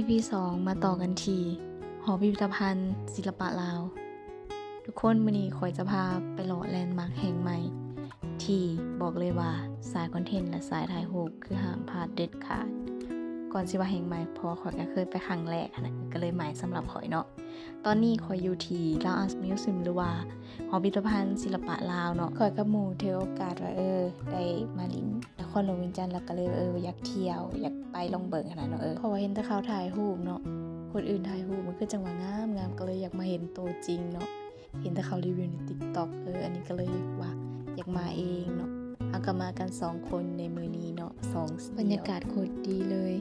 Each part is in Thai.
EP 2มาต่อกันที่หอพิพิธภัณฑ์ศิลปะลาวทุกคนมื้อนี้ข่อยจะพาไปเลาะแลนด์มาร์คแห่งใหม่ที่บอกเลยว่าสายคอนเทนต์และสายถ่ายรูปคือห้ามพลาดเด็ดขาดก่อนสิว่าแห่งใหม่เพราะข่อยก็เคยไปครั้งแรกนะก็เลยใหม่สำหรับข่อยเนาะตอนนี้ข่อยอยู่ที่ลาวอาร์ตมิวเซียมหรือว่าหอพิพิธภัณฑ์ศิลปะลาวเนาะข่อยกับหมู่ถือโอกาสว่าได้มาลินนครหลวงเวียงจันทน์แล้วก็เลยอยากเที่ยวอยากไปลองเบิ่งขนาดเนาะเพราะว่าเห็นแต่เขาถ่ายรูปเนาะคนอื่นถ่ายรูปมันคือจังหวะงามก็เลยอยากมาเห็นตัวจริงเนาะเห็นแต่เขารีวิวใน TikTok อันนี้ก็เลยว่าอยากมาเองเนาะเอาก็มากัน2คนในมื้อนี้เนาะ2บรรยากาศโคตรดีเลย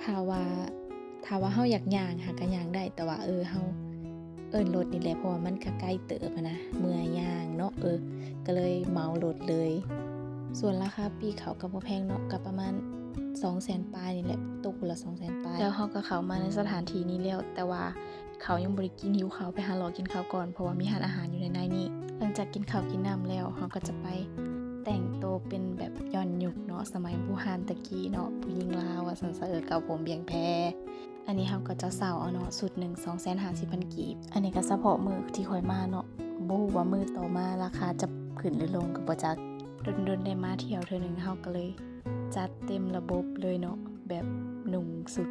ถ้าว่าเฮาอยากย่างหาก็ย่างได้แต่ว่าเฮาเอิ้นรถนี่แหละเพราะว่ามันก็ใกล้เติบนะเมื่อย่างเนาะก็เลยเหมารถเลยส่วนราคาปีเขาก็บ่แพงเนาะก็ประมาณ 200,000 ปลายนี่แหละตกคนละ 200,000 ปลายแล้วเฮาก็เข้ามาในสถานที่นี้แล้วแต่ว่าเขายังบ่ได้กินหิวข้าวไปหารอกินข้าวก่อนเพราะว่ามีร้านอาหารอยู่ในนี้หลังจากกินข้าวกินน้ำแล้วเฮาก็จะไปแต่งตัวเป็นแบบย้อนยุคเนาะสมัยโบราณตะกี้เนาะผู้หญิงลาวว่าซั่นซะเก่าผมเบียงแพอันนี้เฮาก็จะเซาเอาเนาะสุดหนึ่ง 250,000 กีบอันนี้ก็เฉพาะมื้อที่ค่อยมาเนาะบ่ฮู้ว่ามื้อต่อมาราคาจะขึ้นหรือลงก็บ่จักดนได้มาเที่ยวเทื่อนึงเฮาก็เลยจัดเต็มระบบเลยเนาะแบบนุ่งสุด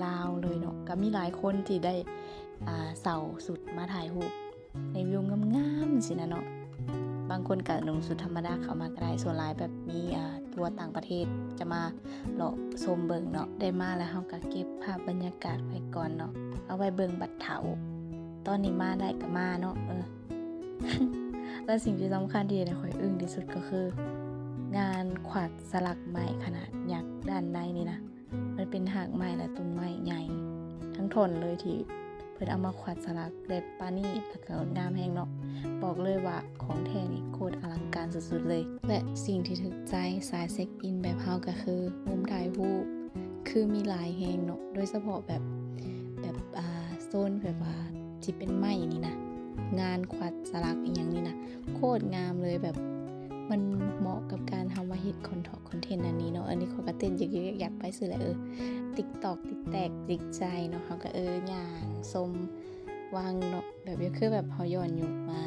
ลาวเลยเนาะก็มีหลายคนที่ได้เซาสุดมาถ่ายรูปในวิวงามๆสินะเนาะบางคนก็นุ่งสุดธรรมดาเข้ามาก็ได้ส่วนหลายแบบมีทัวร์ต่างประเทศจะมาเลาะชมเบิ่งเนาะได้มาแล้วเฮาก็เก็บภาพบรรยากาศไว้ก่อนเนาะเอาไว้เบิ่งบัดเฒ่าตอนนี้มาได้ก็มาเนาะและสิ่งที่สำคัญที่ได้ค่อยอึ้งที่สุดก็คืองานขวัดสลักไม้ขนาดยักษ์ด้านในนี่นะมันเป็นหากไม้และต้นไม้ใหญ่ทั้งทนเลยที่เพิ่นเอามาขวัดสลักได้ปานนี้แล้วก็งามแฮงเนาะบอกเลยว่าของแท้นี่โคตรอลังการสุดๆเลยและสิ่งที่ถึกใจสายเช็คอินแบบเฮาก็คือมุมถ่ายรูปคือมีหลายแฮงเนาะโดยเฉพาะแบบโซนแบบว่าที่เป็นไม้นี่นะงานขวัดสลักอีหยังนี่นะโคตรงามเลยแบบมันเหมาะกับการทำมาเฮ็ดคอนเทนต์อันนี้เนาะอันนี้ขอยก็เต้นอยากไปซื่อแหละTikTok ติ๊กแตกจิกใจเนาะเฮาก็ย่างชมวังเนาะแบบคือแบบเฮาย้อนยุคมา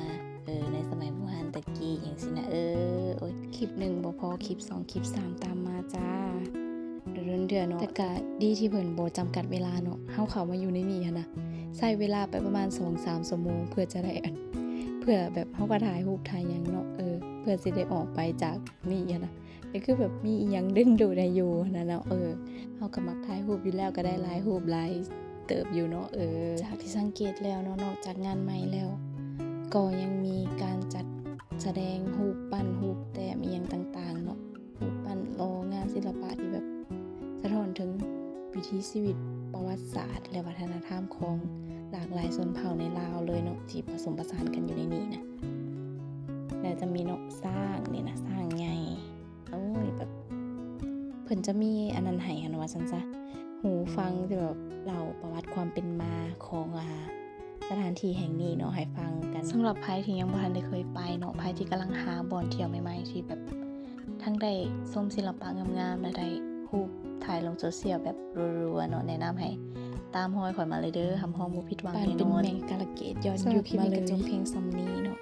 ในสมัยโบราณตะกี้จังซี่นะโอ๊ยคลิป1บ่พอคลิป2คลิป3ตามมาจ้าเดือนเนาะแต่ก็ดีที่เพิ่นบ่จำกัดเวลาเนาะเฮาเข้ามาอยู่ในนี้หั่นนะใช้เวลาไปประมาณ 2-3 ชั่วโมงเพื่อจะได้เพื่อแบบเฮาก็ถ่ายรูปถ่ายหยังเนาะเพื่อสิได้ออกไปจากนี่หั่นนะก็คือแบบมีอีหยังดึงดูดได้อยู่นั่นเนาะเฮาก็มักถ่ายรูปอยู่แล้วก็ได้หลายรูปหลายเติบอยู่เนาะจากที่สังเกตแล้วเนาะนอกจากงานใหม่แล้วก็ยังมีการจัดแสดงรูปปั้นรูปแต้มอีหยังต่างๆเนาะรูปปั้นงานศิลปะที่แบบสะท้อนถึงวิถีชีวิตประวัติศาสตร์และวัฒนธรรมของหลากหลายชนเผ่าในลาวเลยเนาะที่ผสมผสานกันอยู่ในนี้นะแล้วจะมีเนาะสร้างนี่นะสร้างใหญ่แบบเพิ่นจะมีอันนั้นให้หั่นว่าซั่นซะหูฟังที่แบบเล่าประวัติความเป็นมาของสถานที่แห่งนี้เนาะให้ฟังกันสำหรับไผที่ยังบ่ทันได้เคยไปเนาะไผที่กำลังหาบ่อนเที่ยวใหม่ๆที่แบบทั้งได้ชมศิลปะงามๆและได้รูปถ่ายลงโซเชียลแบบรัวๆเนาะแนะนำให้ตามรอยข่อยมาเลยเด้อหำฮ้องบ่ผิดหวังแน่นอนเป็นแม่กาลเกตย้อนยุคมาเลยจงเพลงซำนี้เนาะ